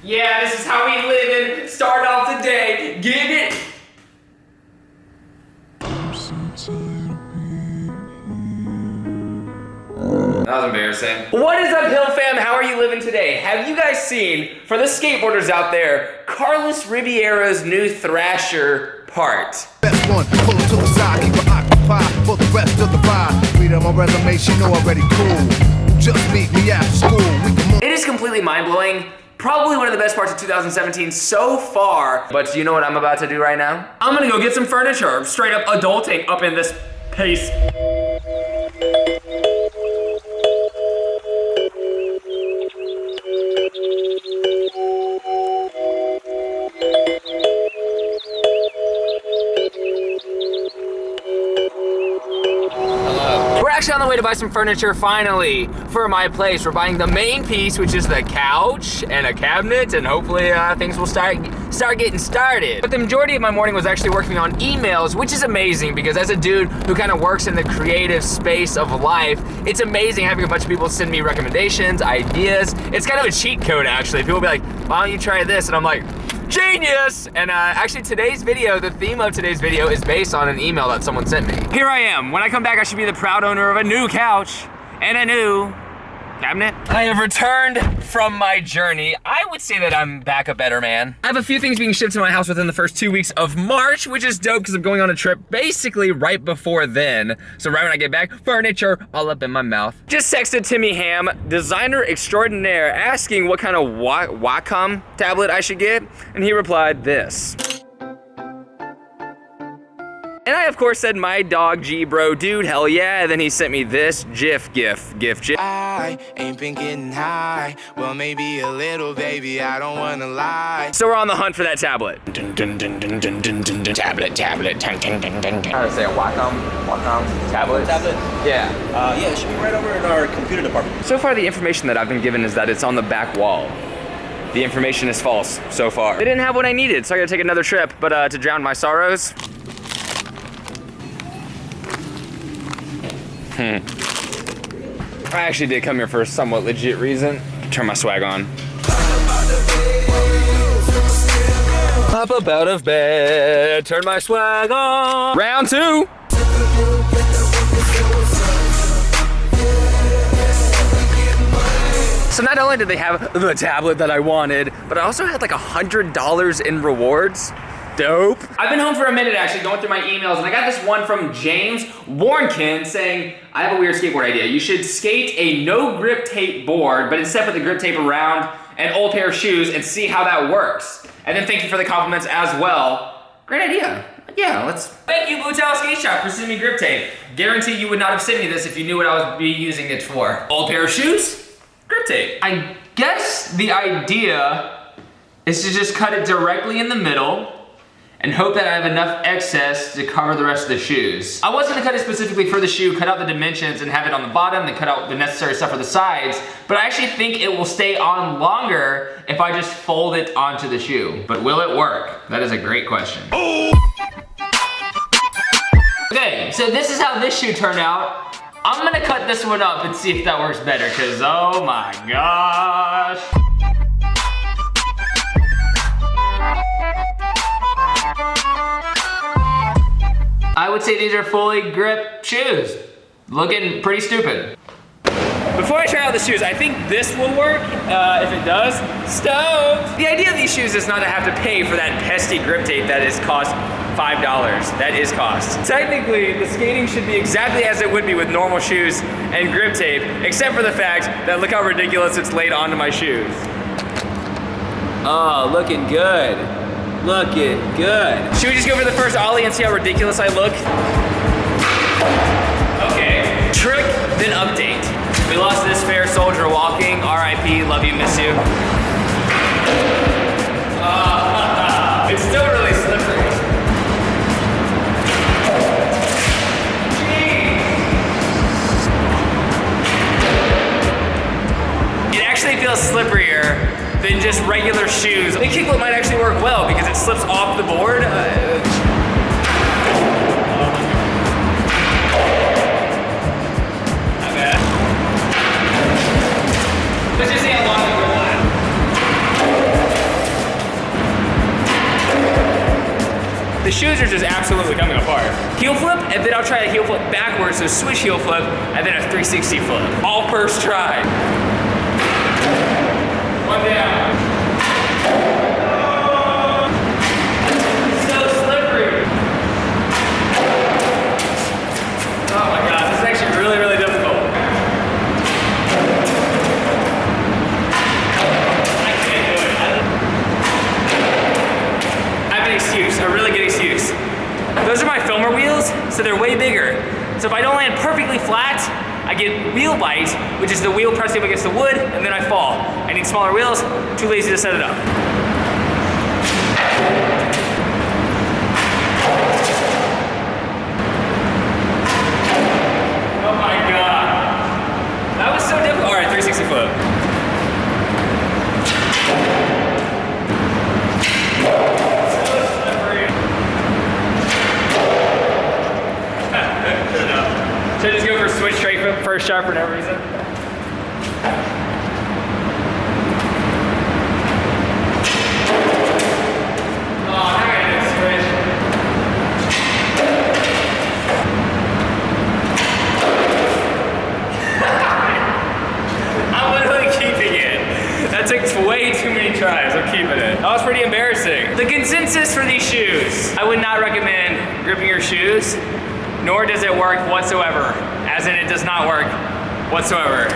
Yeah, this is how we live and start off the day. Get it? That was embarrassing. What is up, Hill fam? How are you living today? Have you guys seen, for the skateboarders out there, Carlos Riviera's new Thrasher part? Best one, pull it to the side, keep it occupied for the rest of the ride. Read on my resume, she know already cool. Just meet me after school. It is completely mind-blowing. Probably one of the best parts of 2017 so far. But do you know what I'm about to do right now? I'm gonna go get some furniture. Straight up adulting up in this piece. We're actually on the way to buy some furniture finally for my place. We're buying the main piece, which is the couch and a cabinet, and hopefully things will start getting started. But the majority of my morning was actually working on emails, which is amazing because as a dude who kind of works in the creative space of life, it's amazing having a bunch of people send me recommendations, ideas. It's kind of a cheat code actually. People will be like, why don't you try this? And I'm like, genius! And actually today's video, the theme of today's video is based on an email that someone sent me. Here I am. When I come back, I should be the proud owner of a new couch and a new cabinet. I have returned from my journey. I would say that I'm back a better man. I have a few things being shipped to my house within the first 2 weeks of March, which is dope because I'm going on a trip basically right before then. So right when I get back, furniture all up in my mouth. Just texted Timmy Ham, designer extraordinaire, asking what kind of Wacom tablet I should get, and he replied this. And I, of course, said, my dog G, bro, dude, hell yeah. Then he sent me this GIF. I ain't been getting high. Well, maybe a little, baby, I don't wanna lie. So we're on the hunt for that tablet. Tablet. How to say a Wacom tablet? Yeah. Yeah, it should be right over in our computer department. So far, the information that I've been given is that it's on the back wall. The information is false so far. They didn't have what I needed, so I gotta take another trip, but to drown my sorrows. I actually did come here for a somewhat legit reason. Turn my swag on. Pop up out of bed, turn my swag on. Round 2. So not only did they have the tablet that I wanted, but I also had like $100 in rewards. Dope. I've been home for a minute actually, going through my emails, and I got this one from James Warnkin saying, I have a weird skateboard idea. You should skate a no grip tape board, but instead put the grip tape around an old pair of shoes and see how that works. And then thank you for the compliments as well. Great idea. Yeah, let's. Thank you, Bootel Skate Shop, for sending me grip tape. Guarantee you would not have sent me this if you knew what I would be using it for. Old pair of shoes, grip tape. I guess the idea is to just cut it directly in the middle and hope that I have enough excess to cover the rest of the shoes. I was gonna cut it specifically for the shoe, cut out the dimensions and have it on the bottom, then cut out the necessary stuff for the sides, but I actually think it will stay on longer if I just fold it onto the shoe. But will it work? That is a great question. Okay, so this is how this shoe turned out. I'm gonna cut this one up and see if that works better, cause oh my gosh. I would say these are fully grip shoes. Looking pretty stupid. Before I try out the shoes, I think this will work. If it does, stoked. The idea of these shoes is not to have to pay for that pesky grip tape that is cost $5. That is cost. Technically, the skating should be exactly as it would be with normal shoes and grip tape, except for the fact that look how ridiculous it's laid onto my shoes. Oh, looking good. Looking good. Should we just go for the first ollie and see how ridiculous I look? Okay, trick, then update. We lost this fair soldier walking. RIP, love you, miss you. It's still really slippery. Jeez. It actually feels slipperier than just regular shoes. The kickflip might actually work well because it slips off the board. Not bad. Let's just see how long we go on. shoes are just absolutely coming apart. Heel flip, and then I'll try a heel flip backwards, so switch heel flip, and then a 360 flip. All first try. One down. So slippery. Oh my God, this is actually really, really difficult. I can't do it. I have an excuse, a really good excuse. Those are my filmer wheels, so they're way bigger. So if I don't land perfectly flat, I get wheel bite, which is the wheel pressing up against the wood, and then I fall. I need smaller wheels, too lazy to set it up. Oh my God. That was so difficult. All right, 360 flip. Should I just go for switch straight flip first shot for no reason? Oh, I gotta do a switch. I'm literally keeping it. That took way too many tries. I'm keeping it. That was pretty embarrassing. The consensus for these shoes. I would not recommend gripping your shoes, nor does it work whatsoever. As in, it does not work whatsoever.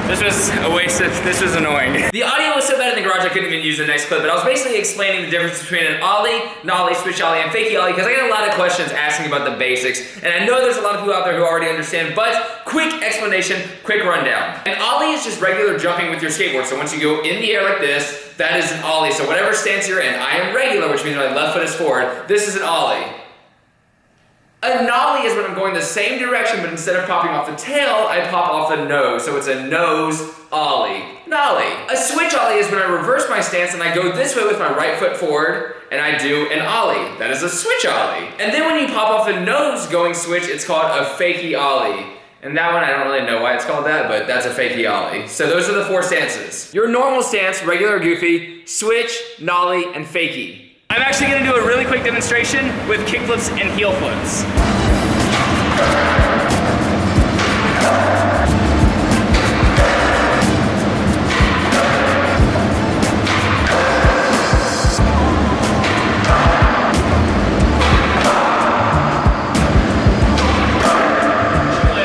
This was a waste of, this was annoying. The audio was so bad in the garage I couldn't even use the next clip, but I was basically explaining the difference between an ollie, nollie, switch ollie, and fakie ollie, because I get a lot of questions asking about the basics, and I know there's a lot of people out there who already understand, but quick explanation, quick rundown. An ollie is just regular jumping with your skateboard, so once you go in the air like this, that is an ollie. So whatever stance you're in, I am regular, which means my left foot is forward, this is an ollie. A nollie is when I'm going the same direction, but instead of popping off the tail, I pop off the nose. So it's a nose ollie. Nollie. A switch ollie is when I reverse my stance and I go this way with my right foot forward, and I do an ollie. That is a switch ollie. And then when you pop off the nose going switch, it's called a fakie ollie. And that one, I don't really know why it's called that, but that's a fakie ollie. So those are the four stances. Your normal stance, regular or goofy, switch, nollie, and fakie. I'm actually gonna do a really quick demonstration with kickflips and heel flips.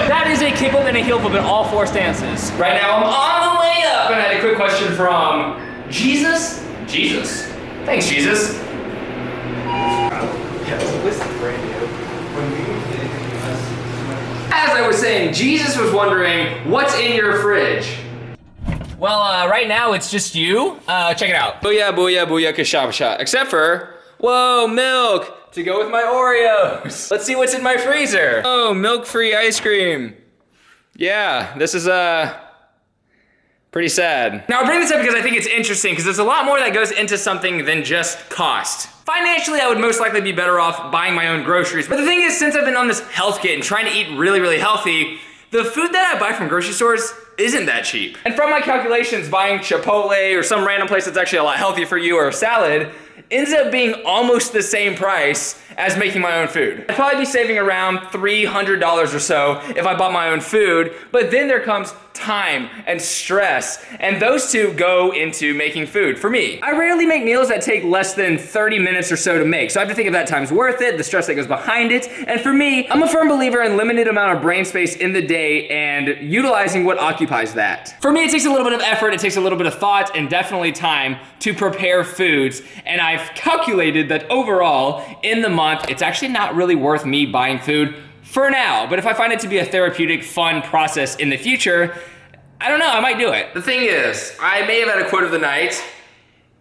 That is a kickflip and a heel flip in all four stances. Right now I'm on the way up, and I had a quick question from Jesus. Jesus. Thanks, Jesus. As I was saying, Jesus was wondering, what's in your fridge? Well, right now it's just you. Check it out. Booyah, booyah, booyah, kashabasha. Except for, whoa, milk to go with my Oreos. Let's see what's in my freezer. Oh, milk-free ice cream. Yeah, this is, pretty sad. Now I bring this up because I think it's interesting because there's a lot more that goes into something than just cost. Financially, I would most likely be better off buying my own groceries. But the thing is, since I've been on this health kit and trying to eat really, really healthy, the food that I buy from grocery stores isn't that cheap. And from my calculations, buying Chipotle or some random place that's actually a lot healthier for you or a salad ends up being almost the same price as making my own food. I'd probably be saving around $300 or so if I bought my own food, but then there comes time and stress, and those two go into making food for me. I rarely make meals that take less than 30 minutes or so to make, so I have to think if that time's worth it, the stress that goes behind it, and for me, I'm a firm believer in limited amount of brain space in the day and utilizing what occupies that. For me, it takes a little bit of effort, it takes a little bit of thought, and definitely time to prepare foods, and I've calculated that overall, in the month, it's actually not really worth me buying food for now, but if I find it to be a therapeutic, fun process in the future, I don't know, I might do it. The thing is, I may have had a quote of the night,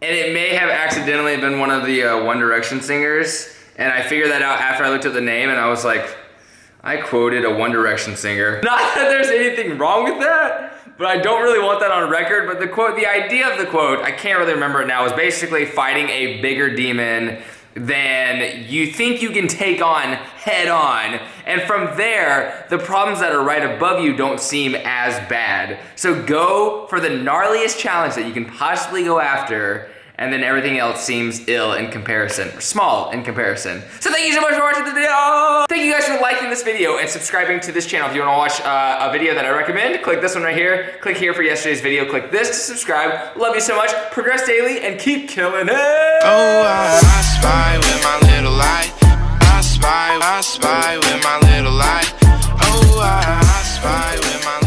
and it may have accidentally been one of the One Direction singers, and I figured that out after I looked at the name, and I was like, I quoted a One Direction singer. Not that there's anything wrong with that, but I don't really want that on record, but the quote, the idea of the quote, I can't really remember it now, is basically fighting a bigger demon than you think you can take on head on. And from there, the problems that are right above you don't seem as bad. So go for the gnarliest challenge that you can possibly go after and then everything else seems ill in comparison, or small in comparison. So thank you so much for watching the video. Thank you guys for liking this video and subscribing to this channel. If you wanna watch a video that I recommend, click this one right here. Click here for yesterday's video. Click this to subscribe. Love you so much. Progress daily and keep killing it. Oh, I spy with my little light. I spy with my little light. Oh, I spy with my